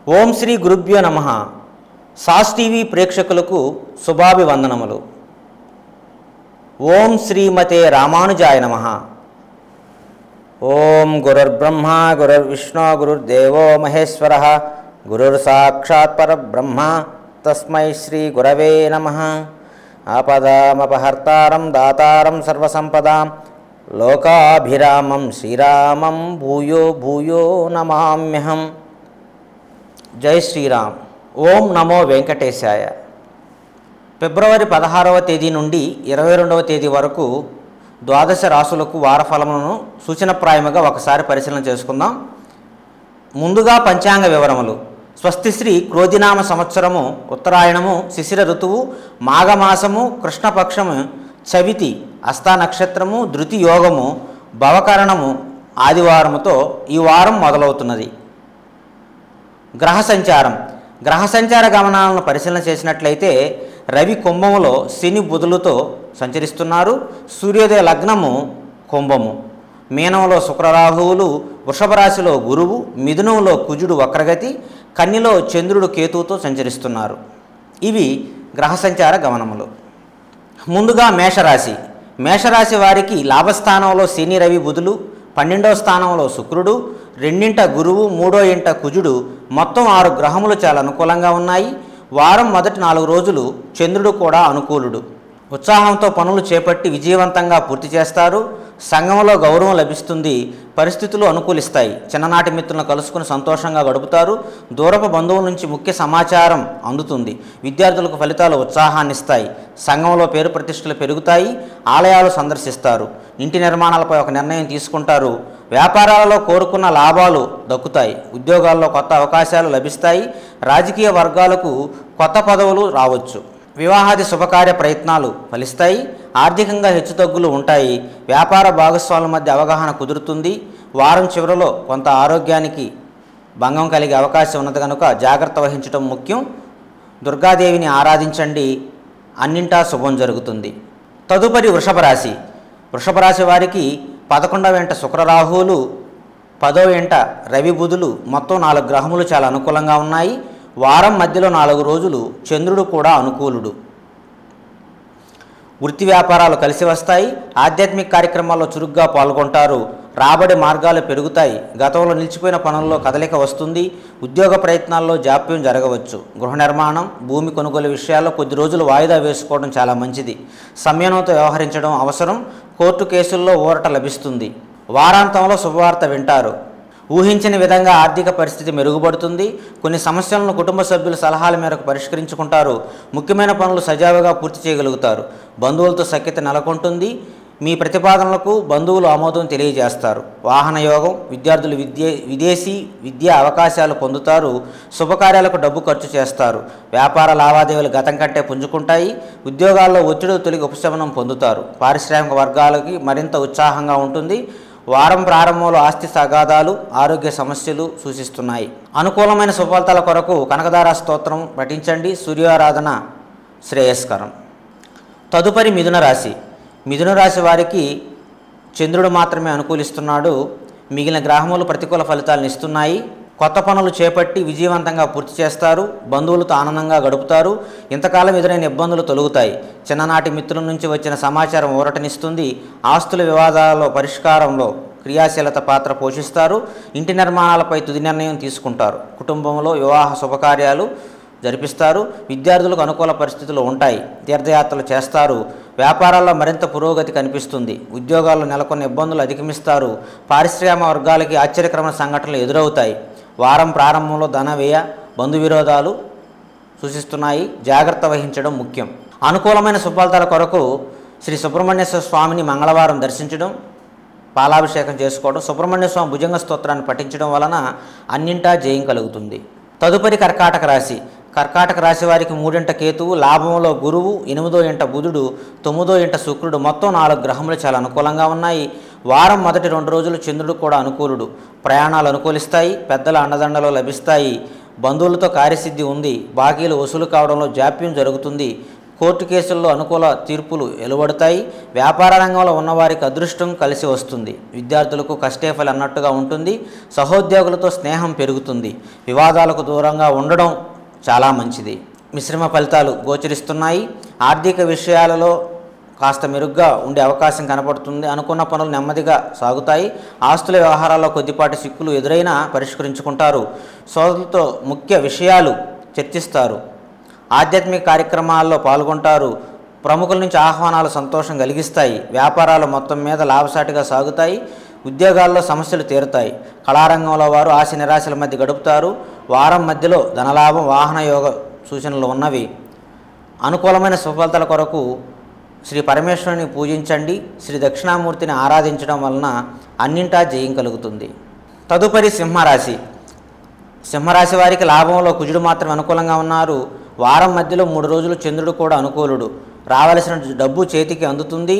ఓం శ్రీ గురుభ్యో నమః. Sauce TV ప్రేక్షకులకు శుభాభివందనములు. ఓం శ్రీమతే రామానుజాయ నమః. ఓం గురుర్బ్రహ్మ గురుర్విష్ణు గురుర్దేవో మహేశ్వరః గురుర్ సాక్షాత్ పరబ్రహ్మ తస్మై శ్రీ గురవే నమః. ఆపదామపహర్తారం దాతారం సర్వసంపదాం లోకాభిరామం శ్రీరామం భూయో భూయో నమామ్యహం. జై శ్రీరామ్. ఓం నమో వెంకటేశాయ. ఫిబ్రవరి 16వ తేదీ నుండి 22వ తేదీ వరకు ద్వాదశ రాశులకు వారఫలములను సూచనప్రాయముగా ఒకసారి పరిశీలన చేసుకుందాం. ముందుగా పంచాంగ వివరములు. స్వస్తిశ్రీ క్రోధినామ సంవత్సరము ఉత్తరాయణము శిశిర ఋతువు మాఘమాసము కృష్ణపక్షము చవితి హస్త నక్షత్రము ధృతి యోగము భవకరణము ఆదివారముతో ఈ వారం మొదలవుతున్నది. గ్రహ సంచార గమనాలను పరిశీలన చేసినట్లయితే రవి కుంభములో శని బుధులతో సంచరిస్తున్నారు. సూర్యోదయ లగ్నము కుంభము, మీనంలో శుక్రరాహువులు, వృషభ రాశిలో గురువు, మిథునంలో కుజుడు వక్రగతి, కన్యలో చంద్రుడు కేతువుతో సంచరిస్తున్నారు. ఇవి గ్రహ సంచార గమనములు. ముందుగా మేషరాశి వారికి లాభస్థానంలో శని రవి బుధులు, 12వ స్థానంలో శుక్రుడు, 2వ గురువు, 3వ ఇంట కుజుడు, మొత్తం 6 గ్రహములు చాలా అనుకూలంగా ఉన్నాయి. వారం మొదటి 4 రోజులు చంద్రుడు కూడా అనుకూలుడు. ఉత్సాహంతో పనులు చేపట్టి విజయవంతంగా పూర్తి చేస్తారు. సంఘంలో గౌరవం లభిస్తుంది. పరిస్థితులు అనుకూలిస్తాయి. చిన్ననాటి మిత్రులను కలుసుకుని సంతోషంగా గడుపుతారు. దూరపు బంధువుల నుంచి ముఖ్య సమాచారం అందుతుంది. విద్యార్థులకు ఫలితాలు ఉత్సాహాన్ని ఇస్తాయి. సంఘంలో పేరు ప్రతిష్టలు పెరుగుతాయి. ఆలయాలు సందర్శిస్తారు. ఇంటి నిర్మాణాలపై ఒక నిర్ణయం తీసుకుంటారు. వ్యాపారాలలో కోరుకున్న లాభాలు దక్కుతాయి. ఉద్యోగాల్లో కొత్త అవకాశాలు లభిస్తాయి. రాజకీయ వర్గాలకు కొత్త పదవులు రావచ్చు. వివాహాది శుభకార్య ప్రయత్నాలు ఫలిస్తాయి. ఆర్థికంగా హెచ్చుతగ్గులు ఉంటాయి. వ్యాపార భాగస్వాముల మధ్య అవగాహన కుదురుతుంది. వారం చివరిలో కొంత ఆరోగ్యానికి భంగం కలిగే అవకాశం ఉన్నది కనుక జాగ్రత్త వహించడం ముఖ్యం. దుర్గాదేవిని ఆరాధించండి, అన్నింటా శుభం జరుగుతుంది. తదుపరి వృషభ రాశి వారికి 11వ ఇంట శుక్రరాహువులు, 10వ ఇంట రవి బుధులు, మొత్తం 4 గ్రహములు చాలా అనుకూలంగా ఉన్నాయి. వారం మధ్యలో 4 రోజులు చంద్రుడు కూడా అనుకూలుడు. వృత్తి వ్యాపారాలు కలిసి వస్తాయి. ఆధ్యాత్మిక కార్యక్రమాల్లో చురుగ్గా పాల్గొంటారు. రాబడి మార్గాలు పెరుగుతాయి. గతంలో నిలిచిపోయిన పనుల్లో కదలిక వస్తుంది. ఉద్యోగ ప్రయత్నాల్లో జాప్యం జరగవచ్చు. గృహ నిర్మాణం, భూమి కొనుగోలు విషయాల్లో కొద్ది రోజులు వాయిదా వేసుకోవడం చాలా మంచిది. సంయమనంతో వ్యవహరించడం అవసరం. కోర్టు కేసుల్లో ఊరట లభిస్తుంది. వారాంతంలో శుభవార్త వింటారు. ఊహించని విధంగా ఆర్థిక పరిస్థితి మెరుగుపడుతుంది. కొన్ని సమస్యలను కుటుంబ సభ్యుల సలహాల మేరకు పరిష్కరించుకుంటారు. ముఖ్యమైన పనులు సజావుగా పూర్తి చేయగలుగుతారు. బంధువులతో సఖ్యత నెలకొంటుంది. మీ ప్రతిపాదనలకు బంధువులు ఆమోదం తెలియజేస్తారు. వాహన యోగం. విద్యార్థులు విదేశీ విద్యా అవకాశాలు పొందుతారు. శుభకార్యాలకు డబ్బు ఖర్చు చేస్తారు. వ్యాపార లావాదేవీలు గతం కంటే పుంజుకుంటాయి. ఉద్యోగాల్లో ఒత్తిడి తొలగి ఉపశమనం పొందుతారు. పారిశ్రామిక వర్గాలకి మరింత ఉత్సాహంగా ఉంటుంది. వారం ప్రారంభంలో ఆస్తి తగాదాలు, ఆరోగ్య సమస్యలు సూచిస్తున్నాయి. అనుకూలమైన శుభఫలితాల కొరకు కనకదార స్తోత్రం పఠించండి. సూర్యారాధన శ్రేయస్కరం. తదుపరి మిథున రాశి వారికి చంద్రుడు మాత్రమే అనుకూలిస్తున్నాడు. మిగిలిన గ్రహములు ప్రతికూల ఫలితాలను ఇస్తున్నాయి. కొత్త పనులు చేపట్టి విజయవంతంగా పూర్తి చేస్తారు. బంధువులతో ఆనందంగా గడుపుతారు. ఇంతకాలం ఎదురైన ఇబ్బందులు తొలగుతాయి. చిన్ననాటి మిత్రుల నుంచి వచ్చిన సమాచారం ఊరటనిస్తుంది. ఆస్తుల వివాదాల పరిష్కారంలో క్రియాశీలత పాత్ర పోషిస్తారు. ఇంటి నిర్మాణాలపై తుది నిర్ణయం తీసుకుంటారు. కుటుంబంలో వివాహ శుభకార్యాలు జరిపిస్తారు. విద్యార్థులకు అనుకూల పరిస్థితులు ఉంటాయి. తీర్థయాత్రలు చేస్తారు. వ్యాపారాల్లో మరింత పురోగతి కనిపిస్తుంది. ఉద్యోగాల్లో నెలకొన్న ఇబ్బందులు అధిగమిస్తారు. పారిశ్రామిక వర్గాలకి ఆశ్చర్యకరమైన సంఘటనలు ఎదురవుతాయి. వారం ప్రారంభంలో ధన వ్యయ, బంధు విరోధాలు సూచిస్తున్నాయి. జాగ్రత్త వహించడం ముఖ్యం. అనుకూలమైన శుభఫలితాల కొరకు శ్రీ సుబ్రహ్మణ్యేశ్వర స్వామిని మంగళవారం దర్శించడం, పాలాభిషేకం చేసుకోవడం, సుబ్రహ్మణ్య స్వామి భుజంగ స్తోత్రాన్ని పఠించడం వలన అన్నింటా జయం కలుగుతుంది. తదుపరి కర్కాటక రాశి వారికి 3వ కేతువు, లాభంలో గురువు, 8వ ఇంట బుధుడు, 9వ ఇంట శుక్రుడు, మొత్తం 4 గ్రహములు చాలా అనుకూలంగా ఉన్నాయి. వారం మొదటి 2 రోజులు చంద్రుడు కూడా అనుకూలుడు. ప్రయాణాలు అనుకూలిస్తాయి. పెద్దల అండదండలు లభిస్తాయి. బంధువులతో కార్యసిద్ధి ఉంది. బాకీలు వసూలు కావడంలో జాప్యం జరుగుతుంది. కోర్టు కేసుల్లో అనుకూల తీర్పులు వెలువడతాయి. వ్యాపార రంగంలో ఉన్నవారికి అదృష్టం కలిసి వస్తుంది. విద్యార్థులకు కష్టే ఫలి అన్నట్టుగా ఉంటుంది. సహోద్యోగులతో స్నేహం పెరుగుతుంది. వివాదాలకు దూరంగా ఉండడం చాలా మంచిది. మిశ్రమ ఫలితాలు గోచరిస్తున్నాయి. ఆర్థిక విషయాలలో కాస్త మెరుగ్గా ఉండే అవకాశం కనపడుతుంది. అనుకున్న పనులు నెమ్మదిగా సాగుతాయి. ఆస్తుల వ్యవహారాల్లో కొద్దిపాటి చిక్కులు ఎదురైనా పరిష్కరించుకుంటారు. సోదరులతో ముఖ్య విషయాలు చర్చిస్తారు. ఆధ్యాత్మిక కార్యక్రమాల్లో పాల్గొంటారు. ప్రముఖుల నుంచి ఆహ్వానాలు సంతోషం కలిగిస్తాయి. వ్యాపారాలు మొత్తం మీద లాభసాటిగా సాగుతాయి. ఉద్యోగాల్లో సమస్యలు తీరుతాయి. కళారంగంలో వారు ఆశ నిరాశల మధ్య గడుపుతారు. వారం మధ్యలో ధనలాభం, వాహన యోగ సూచనలు ఉన్నవి. అనుకూలమైన సుఫలితాల కొరకు శ్రీ పరమేశ్వరుని పూజించండి. శ్రీ దక్షిణామూర్తిని ఆరాధించడం వలన అన్నింటా జయం కలుగుతుంది. తదుపరి సింహరాశి. సింహరాశి వారికి లాభంలో కుజుడు మాత్రం అనుకూలంగా ఉన్నారు. వారం మధ్యలో 3 రోజులు చంద్రుడు కూడా అనుకూలుడు. రావలసిన డబ్బు చేతికి అందుతుంది.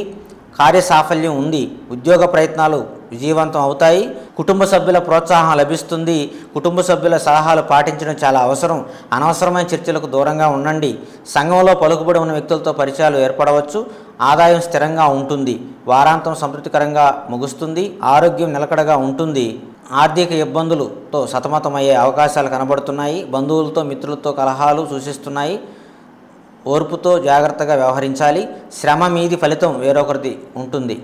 కార్యసాఫల్యం ఉంది. ఉద్యోగ ప్రయత్నాలు విజయవంతం అవుతాయి. కుటుంబ సభ్యుల ప్రోత్సాహం లభిస్తుంది. కుటుంబ సభ్యుల సలహాలు పాటించడం చాలా అవసరం. అనవసరమైన చర్చలకు దూరంగా ఉండండి. సంఘంలో పలుకుబడి ఉన్న వ్యక్తులతో పరిచయాలు ఏర్పడవచ్చు. ఆదాయం స్థిరంగా ఉంటుంది. వారాంతం సంతృప్తికరంగా ముగుస్తుంది. ఆరోగ్యం నిలకడగా ఉంటుంది. ఆర్థిక ఇబ్బందులతో సతమతమయ్యే అవకాశాలు కనబడుతున్నాయి. బంధువులతో మిత్రులతో కలహాలు సూచిస్తున్నాయి. ఓర్పుతో జాగ్రత్తగా వ్యవహరించాలి. శ్రమ మీది ఫలితం వేరొకరిది ఉంటుంది.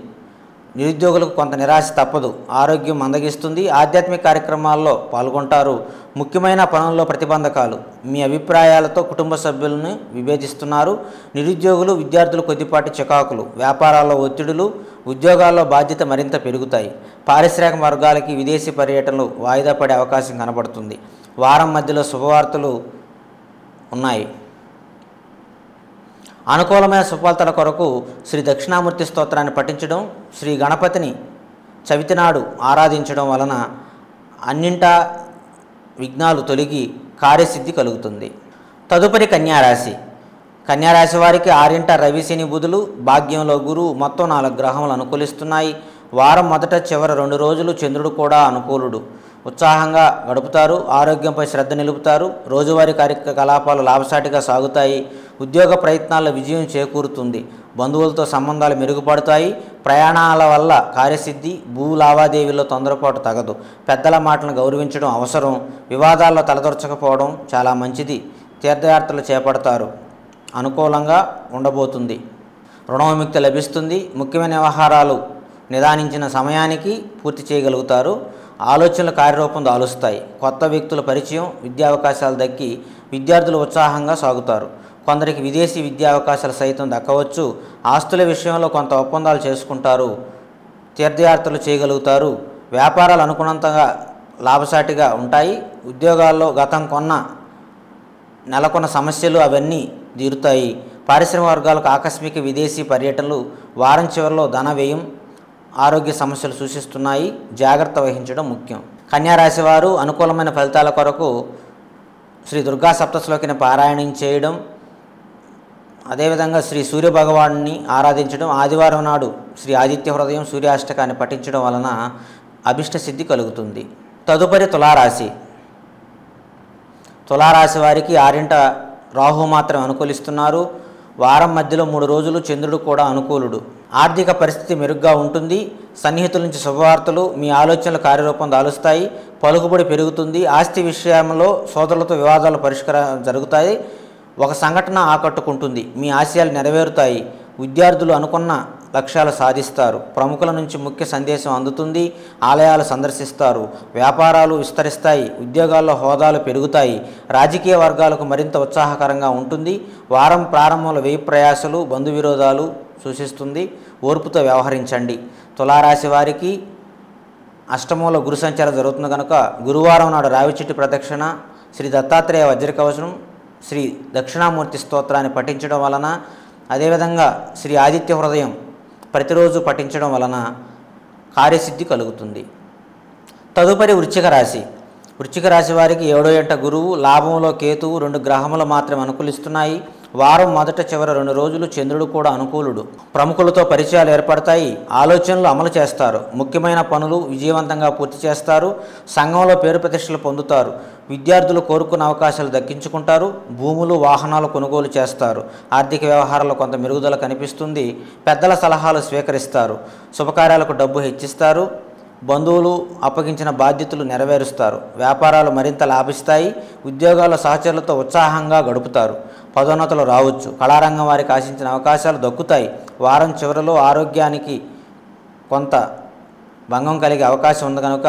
నిరుద్యోగులకు కొంత నిరాశ తప్పదు. ఆరోగ్యం మందగిస్తుంది. ఆధ్యాత్మిక కార్యక్రమాల్లో పాల్గొంటారు. ముఖ్యమైన పనుల్లో ప్రతిబంధకాలు. మీ అభిప్రాయాలతో కుటుంబ సభ్యులను విభేదిస్తున్నారు. నిరుద్యోగులు, విద్యార్థులు కొద్దిపాటి చికాకులు. వ్యాపారాల్లో ఒత్తిడులు. ఉద్యోగాల్లో బాధ్యత మరింత పెరుగుతాయి. పారిశ్రామిక వర్గాలకి విదేశీ పర్యటనలు వాయిదా పడే అవకాశం కనబడుతుంది. వారం మధ్యలో శుభవార్తలు ఉన్నాయి. అనుకూలమైన సుఫలితాల కొరకు శ్రీ దక్షిణామూర్తి స్తోత్రాన్ని పఠించడం, శ్రీ గణపతిని చవితి నాడు ఆరాధించడం వలన అన్నింటా విఘ్నాలు తొలగి కార్యసిద్ధి కలుగుతుంది. తదుపరి కన్యారాశి. కన్యారాశి వారికి 6 రవి, శని, బుధులు, భాగ్యంలో గురువు, మొత్తం 4 గ్రహములు అనుకూలిస్తున్నాయి. వారం మొదట చివరి 2 రోజులు చంద్రుడు కూడా అనుకూలుడు. ఉత్సాహంగా గడుపుతారు. ఆరోగ్యంపై శ్రద్ధ నిలుపుతారు. రోజువారీ కార్యకలాపాలు లాభసాటిగా సాగుతాయి. ఉద్యోగ ప్రయత్నాల్లో విజయం చేకూరుతుంది. బంధువులతో సంబంధాలు మెరుగుపడతాయి. ప్రయాణాల వల్ల కార్యసిద్ధి. భూ లావాదేవీల్లో తొందరపాటు తగదు. పెద్దల మాటలను గౌరవించడం అవసరం. వివాదాల్లో తలదొరచకపోవడం చాలా మంచిది. తీర్థయాత్రలు చేపడతారు. అనుకూలంగా ఉండబోతుంది. రుణ విముక్తి లభిస్తుంది. ముఖ్యమైన వ్యవహారాలు నిదానించిన సమయానికి పూర్తి చేయగలుగుతారు. ఆలోచనలు కార్యరూపం దాలుస్తాయి. కొత్త వ్యక్తుల పరిచయం, విద్యా అవకాశాలు దక్కి విద్యార్థులు ఉత్సాహంగా సాగుతారు. కొందరికి విదేశీ విద్యా అవకాశాలు సైతం దక్కవచ్చు. ఆస్తుల విషయంలో కొంత ఒప్పందాలు చేసుకుంటారు. తీర్థయాత్రలు చేయగలుగుతారు. వ్యాపారాలు అనుకున్నంతగా లాభసాటిగా ఉంటాయి. ఉద్యోగాల్లో నెలకొన్న సమస్యలు అవన్నీ తీరుతాయి. పారిశ్రామిక వర్గాలకు ఆకస్మిక విదేశీ పర్యటనలు. వారం చివరిలో ధన వ్యయం, ఆరోగ్య సమస్యలు సూచిస్తున్నాయి. జాగ్రత్త వహించడం ముఖ్యం. కన్యారాశి వారు అనుకూలమైన ఫలితాల కొరకు శ్రీ దుర్గా సప్తశ్లోకిని పారాయణం చేయడం, అదేవిధంగా శ్రీ సూర్యభగవాన్ని ఆరాధించడం, ఆదివారం నాడు శ్రీ ఆదిత్య హృదయం సూర్యాష్టకాన్ని పఠించడం వలన అభిష్ట సిద్ధి కలుగుతుంది. తదుపరి తులారాశి. తులారాశి వారికి 6 రాహు మాత్రం అనుకూలిస్తున్నారు. వారం మధ్యలో 3 రోజులు చంద్రుడు కూడా అనుకూలుడు. ఆర్థిక పరిస్థితి మెరుగ్గా ఉంటుంది. సన్నిహితుల నుంచి శుభవార్తలు. మీ ఆలోచనలు కార్యరూపం దాలుస్తాయి. పలుకుబడి పెరుగుతుంది. ఆస్తి విషయంలో సోదరులతో వివాదాలు పరిష్కారం జరుగుతాయి. ఒక సంఘటన ఆకట్టుకుంటుంది. మీ ఆశయాలు నెరవేరుతాయి. విద్యార్థులు అనుకున్న లక్ష్యాలు సాధిస్తారు. ప్రముఖుల నుంచి ముఖ్య సందేశం అందుతుంది. ఆలయాలు సందర్శిస్తారు. వ్యాపారాలు విస్తరిస్తాయి. ఉద్యోగాల్లో హోదాలు పెరుగుతాయి. రాజకీయ వర్గాలకు మరింత ఉత్సాహకరంగా ఉంటుంది. వారం ప్రారంభంలో వ్యయ ప్రయాసలు, బంధు విరోధాలు సూచిస్తుంది. ఓర్పుతో వ్యవహరించండి. తులారాశి వారికి అష్టమంలో గురు సంచారం జరుగుతుంది కనుక గురువారం నాడు రావి చెట్టు ప్రదక్షిణ, శ్రీ దత్తాత్రేయ వజ్రకవచనం, శ్రీ దక్షిణామూర్తి స్తోత్రాన్ని పఠించడం వలన, అదేవిధంగా శ్రీ ఆదిత్య హృదయం ప్రతిరోజు పఠించడం వలన కార్యసిద్ధి కలుగుతుంది. తదుపరి వృశ్చిక రాశి. వృశ్చిక రాశి వారికి 7వ ఇంట గురువు, లాభంలో కేతువు, 2 గ్రహములు మాత్రమే అనుకూలిస్తున్నాయి. వారం మొదట చివరి 2 రోజులు చంద్రుడు కూడా అనుకూలుడు. ప్రముఖులతో పరిచయాలు ఏర్పడతాయి. ఆలోచనలు అమలు చేస్తారు. ముఖ్యమైన పనులు విజయవంతంగా పూర్తి చేస్తారు. సంఘంలో పేరు ప్రతిష్టలు పొందుతారు. విద్యార్థులు కోరుకున్న అవకాశాలు దక్కించుకుంటారు. భూములు వాహనాలు కొనుగోలు చేస్తారు. ఆర్థిక వ్యవహారాల్లో కొంత మెరుగుదల కనిపిస్తుంది. పెద్దల సలహాలు స్వీకరిస్తారు. శుభకార్యాలకు డబ్బు హెచ్చిస్తారు. బంధువులు అప్పగించిన బాధ్యతలు నెరవేరుస్తారు. వ్యాపారాలు మరింత లాభిస్తాయి. ఉద్యోగాల్లో సహచరులతో ఉత్సాహంగా గడుపుతారు. పదోన్నతులు రావచ్చు. కళారంగం వారికి ఆశించిన అవకాశాలు దక్కుతాయి. వారం చివరిలో ఆరోగ్యానికి కొంత భంగం కలిగే అవకాశం ఉంది కనుక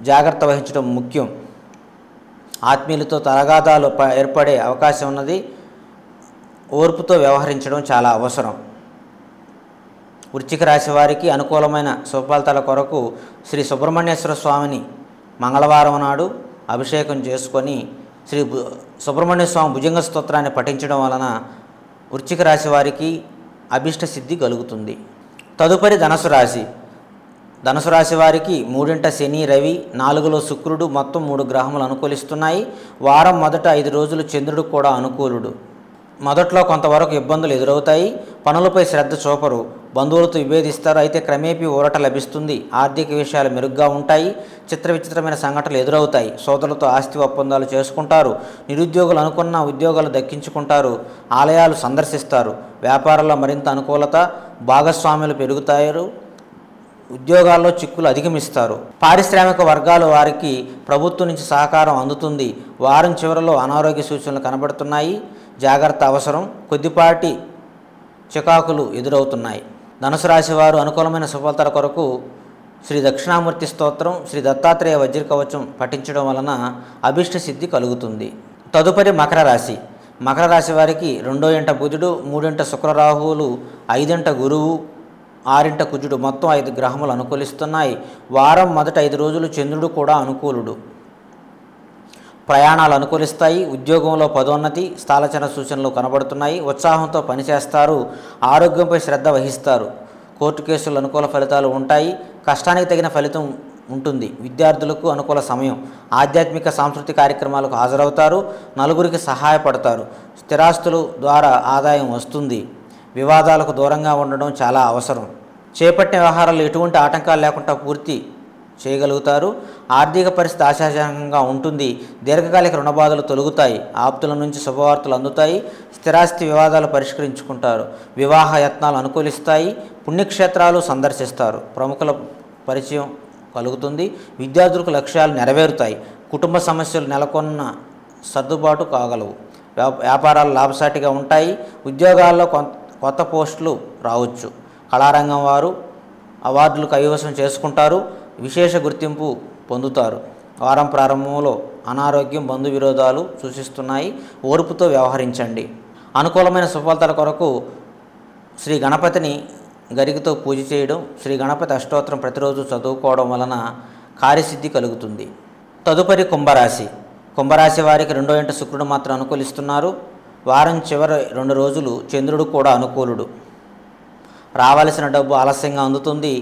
జాగ్రత్త వహించడం ముఖ్యం. ఆత్మీయులతో తగాదాలు ఏర్పడే అవకాశం ఉన్నది. ఓర్పుతో వ్యవహరించడం చాలా అవసరం. వృశ్చిక రాశి వారికి అనుకూలమైన శుభఫలితాల కొరకు శ్రీ సుబ్రహ్మణ్యేశ్వర స్వామిని మంగళవారం నాడు అభిషేకం చేసుకొని శ్రీ సుబ్రహ్మణ్య స్వామి భుజంగ స్తోత్రాన్ని పఠించడం వలన వృశ్చిక రాశి వారికి అభిష్ట సిద్ధి కలుగుతుంది. తదుపరి ధనుసు రాశి. ధనుసు రాశి వారికి 3ంట శని, రవి, 4లో శుక్రుడు, మొత్తం 3 గ్రహములు అనుకూలిస్తున్నాయి. వారం మొదట 5 రోజులు చంద్రుడు కూడా అనుకూలుడు. మొదట్లో కొంతవరకు ఇబ్బందులు ఎదురవుతాయి. పనులపై శ్రద్ధ చూపరు. బంధువులతో విభేదిస్తారు. అయితే క్రమేపీ ఊరట లభిస్తుంది. ఆర్థిక విషయాలు మెరుగ్గా ఉంటాయి. విచిత్రమైన సంఘటనలు ఎదురవుతాయి. సోదరులతో ఆస్తి ఒప్పందాలు చేసుకుంటారు. నిరుద్యోగులు అనుకున్న ఉద్యోగాలు దక్కించుకుంటారు. ఆలయాలు సందర్శిస్తారు. వ్యాపారంలో మరింత అనుకూలత. భాగస్వాములు పెరుగుతారు. ఉద్యోగాల్లో చిక్కులు అధిగమిస్తారు. పారిశ్రామిక వర్గాల వారికి ప్రభుత్వం నుంచి సహకారం అందుతుంది. వారం చివరిలో అనారోగ్య సూచనలు కనబడుతున్నాయి. జాగ్రత్త అవసరం. కొద్దిపాటి చికాకులు ఎదురవుతున్నాయి. ధనుసు రాశి వారు అనుకూలమైన శుభఫలితాల కొరకు శ్రీ దక్షిణామూర్తి స్తోత్రం, శ్రీ దత్తాత్రేయ వజ్రకవచం పఠించడం వలన అభిష్ట సిద్ధి కలుగుతుంది. తదుపరి మకర రాశి. మకర రాశి వారికి 2వ ఇంట బుధుడు, 3ంట శుక్రరాహువులు, 5ంట గురువు, 6ంట కుజుడు, మొత్తం 5 గ్రహములు అనుకూలిస్తున్నాయి. వారం మొదట 5 రోజులు చంద్రుడు కూడా అనుకూలుడు. ప్రయాణాలు అనుకూలిస్తాయి. ఉద్యోగంలో పదోన్నతి, స్థానచలన సూచనలు కనబడుతున్నాయి. ఉత్సాహంతో పనిచేస్తారు. ఆరోగ్యంపై శ్రద్ధ వహిస్తారు. కోర్టు కేసులు అనుకూల ఫలితాలు ఉంటాయి. కష్టానికి తగిన ఫలితం ఉంటుంది. విద్యార్థులకు అనుకూల సమయం. ఆధ్యాత్మిక సాంస్కృతిక కార్యక్రమాలకు హాజరవుతారు. నలుగురికి సహాయపడతారు. స్థిరాస్తుల ద్వారా ఆదాయం వస్తుంది. వివాదాలకు దూరంగా ఉండడం చాలా అవసరం. చేపట్టిన వ్యవహారాలు ఎటువంటి ఆటంకాలు లేకుండా పూర్తి చేయగలుగుతారు. ఆర్థిక పరిస్థితి ఆశాజనకంగా ఉంటుంది. దీర్ఘకాలిక రుణబాధలు తొలగుతాయి. ఆప్తుల నుంచి శుభవార్తలు అందుతాయి. స్థిరాస్తి వివాదాలు పరిష్కరించుకుంటారు. వివాహ యత్నాలు అనుకూలిస్తాయి. పుణ్యక్షేత్రాలు సందర్శిస్తారు. ప్రముఖుల పరిచయం కలుగుతుంది. విద్యార్థులకు లక్ష్యాలు నెరవేరుతాయి. కుటుంబ సమస్యలు నెలకొన్న సర్దుబాటు కాగలవు. వ్యాపారాలు లాభసాటిగా ఉంటాయి. ఉద్యోగాల్లో కొత్త పోస్టులు రావచ్చు. కళారంగం వారు అవార్డులు కైవసం చేసుకుంటారు. విశేష గుర్తింపు పొందుతారు. వారం ప్రారంభంలో అనారోగ్యం, బంధు విరోధాలు సూచిస్తున్నాయి. ఓర్పుతో వ్యవహరించండి. అనుకూలమైన శుభఫలితాల కొరకు శ్రీ గణపతిని గరికతో పూజ చేయడం, శ్రీ గణపతి అష్టోత్తరం ప్రతిరోజు చదువుకోవడం వలన కార్యసిద్ధి కలుగుతుంది. తదుపరి కుంభరాశి. కుంభరాశి వారికి 2వ ఇంట శుక్రుడు మాత్రం అనుకూలిస్తున్నారు. వారం చివరి 2 రోజులు చంద్రుడు కూడా అనుకూలుడు. రావాల్సిన డబ్బు ఆలస్యంగా అందుతుంది.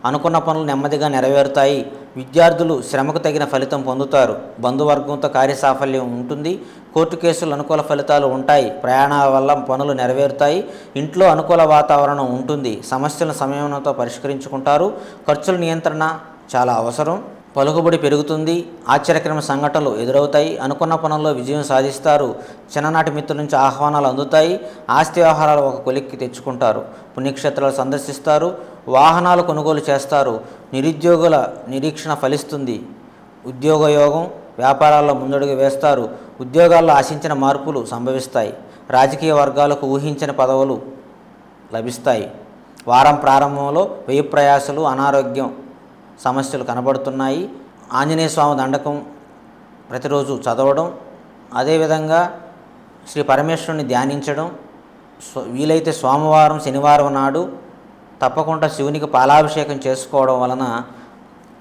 అనుకున్న పనులు నెమ్మదిగా నెరవేరుతాయి. విద్యార్థులు శ్రమకు తగిన ఫలితం పొందుతారు. బంధువర్గంతో కార్యసాఫల్యం ఉంటుంది. కోర్టు కేసులు అనుకూల ఫలితాలు ఉంటాయి. ప్రయాణాల వల్ల పనులు నెరవేరుతాయి. ఇంట్లో అనుకూల వాతావరణం ఉంటుంది. సమస్యలను సమయంతో పరిష్కరించుకుంటారు. ఖర్చుల నియంత్రణ చాలా అవసరం. పలుకుబడి పెరుగుతుంది. ఆశ్చర్యకరమైన సంఘటనలు ఎదురవుతాయి. అనుకున్న పనుల్లో విజయం సాధిస్తారు. చిన్ననాటి మిత్రుల నుంచి ఆహ్వానాలు అందుతాయి. ఆస్తి వ్యవహారాలు ఒక కొలిక్కి తెచ్చుకుంటారు. పుణ్యక్షేత్రాలు సందర్శిస్తారు. వాహనాలు కొనుగోలు చేస్తారు. నిరుద్యోగుల నిరీక్షణ ఫలిస్తుంది. ఉద్యోగయోగం, వ్యాపారాల్లో ముందడుగు వేస్తారు. ఉద్యోగాల్లో ఆశించిన మార్పులు సంభవిస్తాయి. రాజకీయ వర్గాలకు ఊహించని పదవులు లభిస్తాయి. వారం ప్రారంభంలో వ్యయ ప్రయాసలు, అనారోగ్యం సమస్యలు కనబడుతున్నాయి. ఆంజనేయ స్వామి దండకం ప్రతిరోజు చదవడం, అదేవిధంగా శ్రీ పరమేశ్వరుని ధ్యానించడం, వీలైతే సోమవారం, శనివారం నాడు తప్పకుండా శివునికి పాలాభిషేకం చేసుకోవడం వలన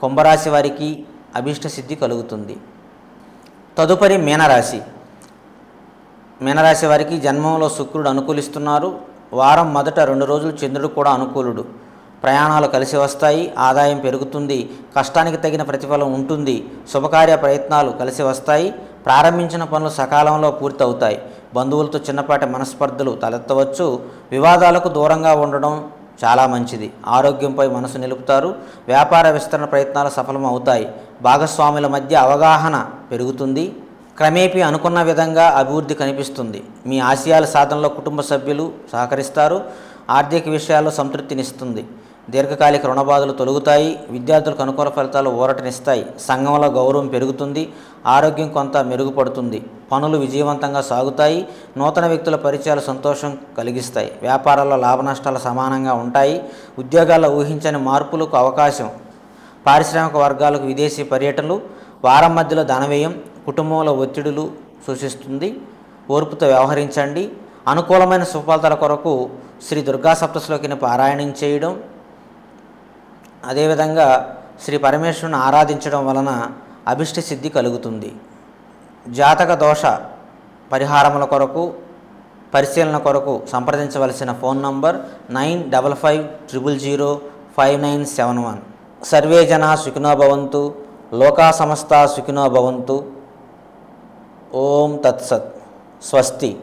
కుంభరాశి వారికి అభిష్ట సిద్ధి కలుగుతుంది. తదుపరి మీనరాశి. మీనరాశి వారికి జన్మంలో శుక్రుడు అనుకూలిస్తున్నారు. వారం మొదట 2 రోజులు చంద్రుడు కూడా అనుకూలుడు. ప్రయాణాలు కలిసి వస్తాయి. ఆదాయం పెరుగుతుంది. కష్టానికి తగిన ప్రతిఫలం ఉంటుంది. శుభకార్య ప్రయత్నాలు కలిసి వస్తాయి. ప్రారంభించిన పనులు సకాలంలో పూర్తి అవుతాయి. బంధువులతో చిన్నపాటి మనస్పర్ధలు తలెత్తవచ్చు. వివాదాలకు దూరంగా ఉండడం చాలా మంచిది. ఆరోగ్యంపై మనసు నిలుపుతారు. వ్యాపార విస్తరణ ప్రయత్నాలు సఫలం అవుతాయి. భాగస్వాముల మధ్య అవగాహన పెరుగుతుంది. క్రమేపీ అనుకున్న విధంగా అభివృద్ధి కనిపిస్తుంది. మీ ఆశయాల సాధనలో కుటుంబ సభ్యులు సహకరిస్తారు. ఆర్థిక విషయాల్లో సంతృప్తినిస్తుంది. దీర్ఘకాలిక రుణబాధలు తొలగుతాయి. విద్యార్థులకు అనుకూల ఫలితాలు ఊరటనిస్తాయి. సంఘంలో గౌరవం పెరుగుతుంది. ఆరోగ్యం కొంత మెరుగుపడుతుంది. పనులు విజయవంతంగా సాగుతాయి. నూతన వ్యక్తుల పరిచయాలు సంతోషం కలిగిస్తాయి. వ్యాపారాల్లో లాభ నష్టాలు సమానంగా ఉంటాయి. ఉద్యోగాల్లో ఊహించని మార్పులకు అవకాశం. పారిశ్రామిక వర్గాలకు విదేశీ పర్యటనలు. వారం మధ్యలో ధనవ్యయం, కుటుంబంలో ఒత్తిడులు సూచిస్తుంది. ఓర్పుతో వ్యవహరించండి. అనుకూలమైన సుఫలితాల కొరకు శ్రీ దుర్గా సప్తశ్లోకిని పారాయణం చేయడం, అదేవిధంగా శ్రీ పరమేశ్వరుని ఆరాధించడం వలన అభిష్ట సిద్ధి కలుగుతుంది. జాతక దోష పరిహారముల కొరకు పరిశీలన కొరకు సంప్రదించవలసిన ఫోన్ నంబర్ 9550059971. సర్వే జనా సుఖినో భవంతు. లోకా సమస్తా సుఖినో భవంతు. ఓం తత్సత్. స్వస్తి.